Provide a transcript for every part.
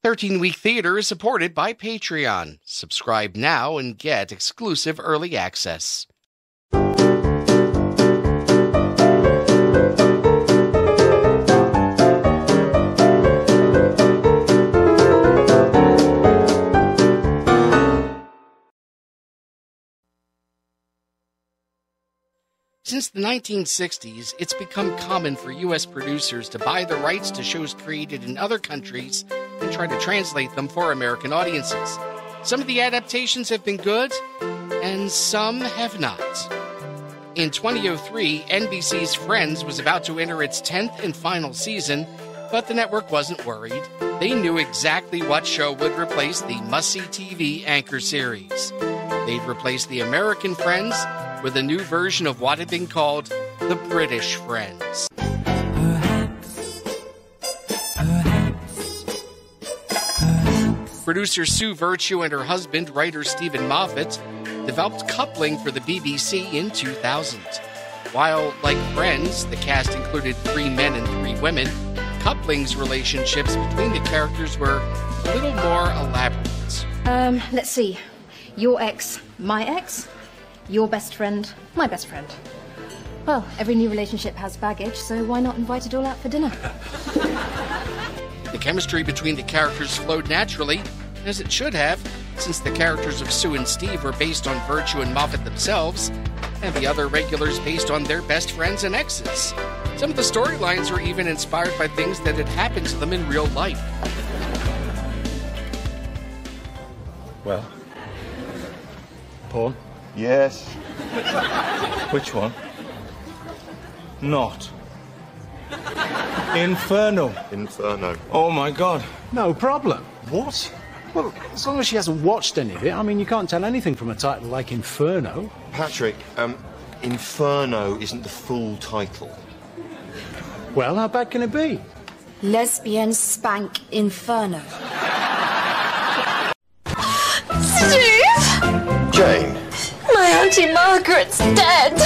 13-Week Theater is supported by Patreon. Subscribe now and get exclusive early access. Since the 1960s, it's become common for U.S. producers to buy the rights to shows created in other countries and try to translate them for American audiences. Some of the adaptations have been good, and some have not. In 2003, NBC's Friends was about to enter its 10th and final season, but the network wasn't worried. They knew exactly what show would replace the must-see TV anchor series. They'd replace the American Friends with a new version of what had been called the British Friends. Producer Sue Virtue and her husband, writer Stephen Moffat, developed Coupling for the BBC in 2000. While, like Friends, the cast included 3 men and 3 women, Coupling's relationships between the characters were a little more elaborate. Let's see. Your ex, my ex. Your best friend, my best friend. Well, every new relationship has baggage, so why not invite it all out for dinner? The chemistry between the characters flowed naturally, as it should have, since the characters of Sue and Steve were based on Virtue and Moffat themselves, and the other regulars based on their best friends and exes. Some of the storylines were even inspired by things that had happened to them in real life. Well, Paul? Yes. Which one? Not. Inferno. Inferno. Oh my God. No problem. What? Well, as long as she hasn't watched any of it, I mean, you can't tell anything from a title like Inferno. Patrick, Inferno isn't the full title. Well, how bad can it be? Lesbian spank Inferno. Steve! Jane. My Auntie Margaret's dead.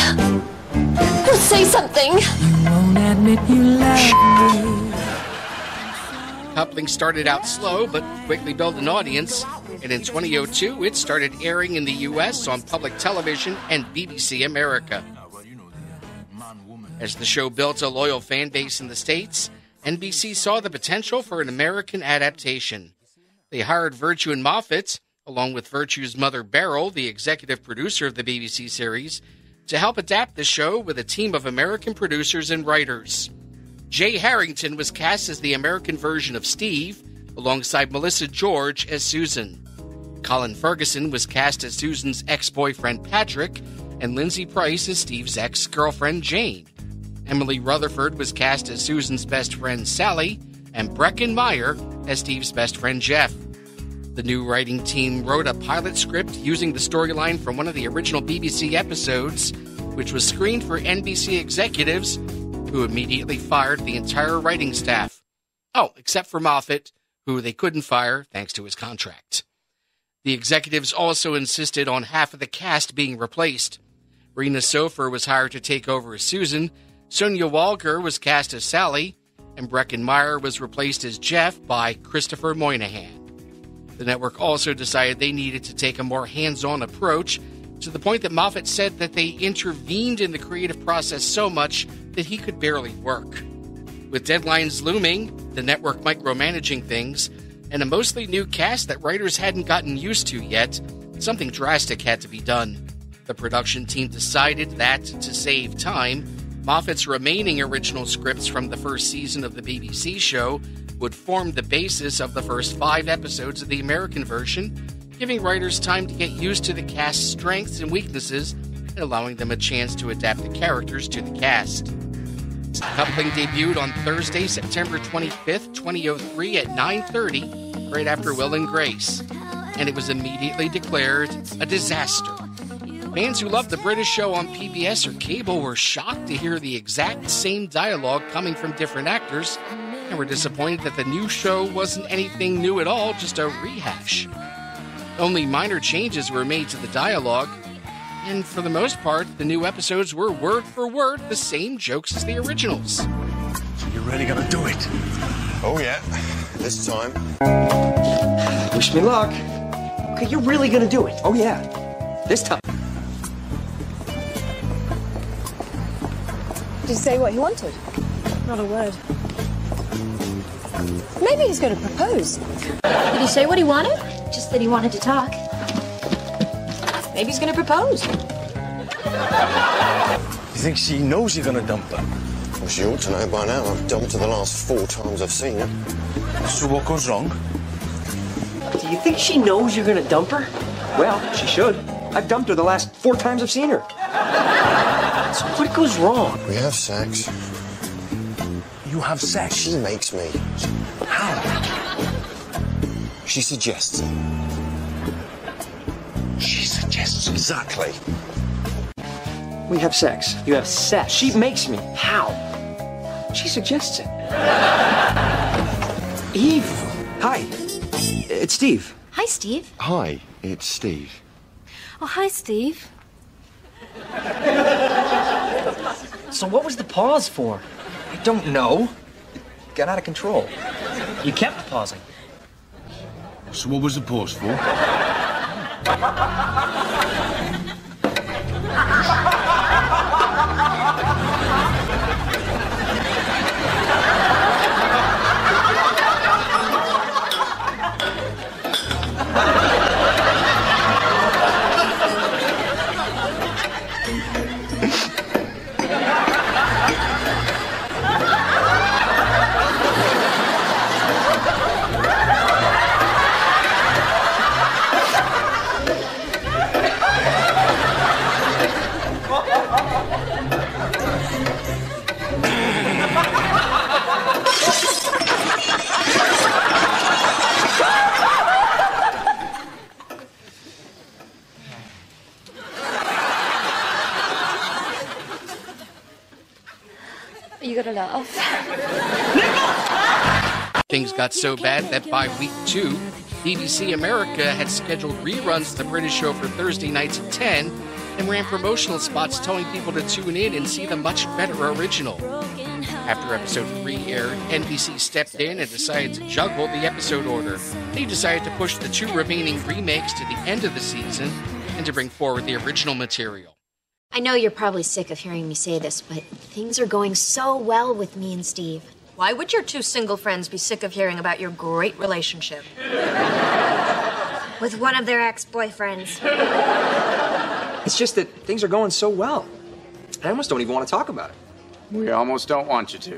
Say something. You won't admit you love me. Coupling started out slow, but quickly built an audience, and in 2002, it started airing in the U.S. on public television and BBC America. As the show built a loyal fan base in the States, NBC saw the potential for an American adaptation. They hired Virtue and Moffat, along with Virtue's mother Beryl, the executive producer of the BBC series, to help adapt the show with a team of American producers and writers. Jay Harrington was cast as the American version of Steve, alongside Melissa George as Susan. Colin Ferguson was cast as Susan's ex-boyfriend Patrick, and Lindsay Price as Steve's ex-girlfriend Jane. Emily Rutherford was cast as Susan's best friend Sally, and Breckin Meyer as Steve's best friend Jeff. The new writing team wrote a pilot script using the storyline from one of the original BBC episodes, which was screened for NBC executives, who immediately fired the entire writing staff. Oh, except for Moffat, who they couldn't fire thanks to his contract. The executives also insisted on half of the cast being replaced. Rena Sofer was hired to take over as Susan, Sonia Walker was cast as Sally, and Breckin Meyer was replaced as Jeff by Christopher Moynihan. The network also decided they needed to take a more hands-on approach, to the point that Moffat said that they intervened in the creative process so much that he could barely work. With deadlines looming, the network micromanaging things, and a mostly new cast that writers hadn't gotten used to yet, something drastic had to be done. The production team decided that, to save time, Moffat's remaining original scripts from the first season of the BBC show would form the basis of the first 5 episodes of the American version, giving writers time to get used to the cast's strengths and weaknesses and allowing them a chance to adapt the characters to the cast. Coupling debuted on Thursday, September 25th, 2003 at 9:30, right after Will and Grace, and it was immediately declared a disaster. Fans who loved the British show on PBS or cable were shocked to hear the exact same dialogue coming from different actors, and were disappointed that the new show wasn't anything new at all, just a rehash. Only minor changes were made to the dialogue, and for the most part, the new episodes were word for word the same jokes as the originals. So you're really gonna do it? Oh, yeah. This time. Wish me luck. Okay, you're really gonna do it. Oh, yeah. This time. Did he say what he wanted? Not a word. Maybe he's going to propose. Did he say what he wanted? Just that he wanted to talk. Maybe he's going to propose. You think she knows you're gonna dump her? Well, she ought to know by now. I've dumped her the last 4 times I've seen her. So what goes wrong? Do you think she knows you're gonna dump her? Well, she should. I've dumped her the last 4 times I've seen her. So what goes wrong? We have sex. You have sex? She makes me. How? She suggests it. She suggests Exactly. We have sex. You have sex. She makes me. How? She suggests it. Eve. Hi. It's Steve. Hi, Steve. Hi, it's Steve. Oh, hi, Steve. So what was the pause for? I don't know. It got out of control. You kept pausing. So what was the pause for? You gotta laugh. Things got so bad that by week 2, BBC America had scheduled reruns of the British show for Thursday nights at 10 and ran promotional spots telling people to tune in and see the much better original. After episode 3 aired, NBC stepped in and decided to juggle the episode order. They decided to push the 2 remaining remakes to the end of the season and to bring forward the original material. I know you're probably sick of hearing me say this, but things are going so well with me and Steve. Why would your 2 single friends be sick of hearing about your great relationship? With one of their ex-boyfriends. It's just that things are going so well. I almost don't even want to talk about it. We almost don't want you to.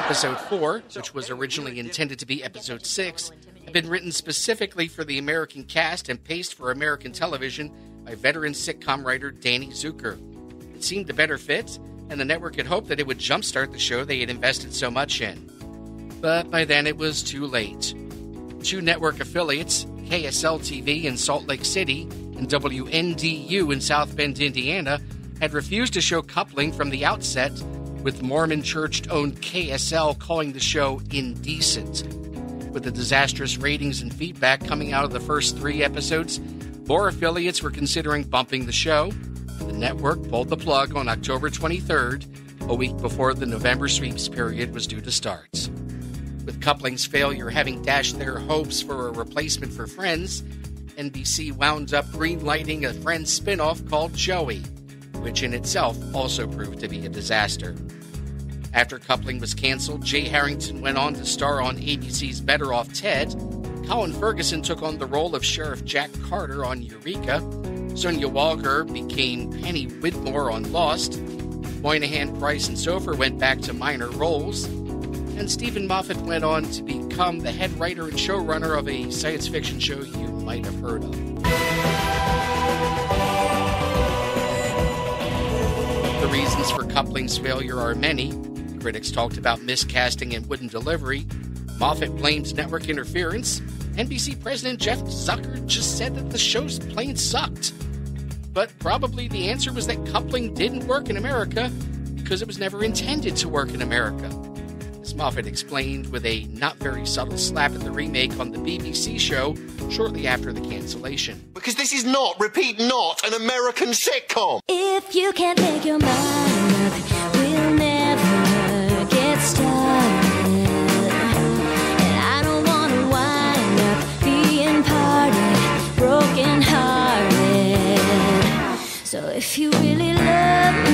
Episode 4, which was originally intended to be episode 6, had been written specifically for the American cast and paced for American television by veteran sitcom writer Danny Zucker. It seemed a better fit, and the network had hoped that it would jumpstart the show they had invested so much in. But by then it was too late. 2 network affiliates, KSL-TV in Salt Lake City and WNDU in South Bend, Indiana, had refused to show coupling from the outset, with Mormon church-owned KSL calling the show indecent. With the disastrous ratings and feedback coming out of the first 3 episodes, more affiliates were considering bumping the show. The network pulled the plug on October 23rd, a week before the November sweeps period was due to start. With Coupling's failure having dashed their hopes for a replacement for Friends, NBC wound up greenlighting a Friends spin-off called Joey, which in itself also proved to be a disaster. After Coupling was canceled, Jay Harrington went on to star on ABC's Better Off Ted. Colin Ferguson took on the role of Sheriff Jack Carter on Eureka. Sonia Walker became Penny Whitmore on Lost. Moynihan, Price, and Sofer went back to minor roles. And Stephen Moffat went on to become the head writer and showrunner of a science fiction show you might have heard of. The reasons for Coupling's failure are many. Critics talked about miscasting and wooden delivery. Moffat blamed network interference. NBC President Jeff Zucker just said that the show's plain sucked. But probably the answer was that Coupling didn't work in America because it was never intended to work in America. As Moffat explained with a not very subtle slap at the remake on the BBC show shortly after the cancellation. Because this is not, repeat, not an American sitcom. If you can't make your mind up, we'll never get started. So if you really love me,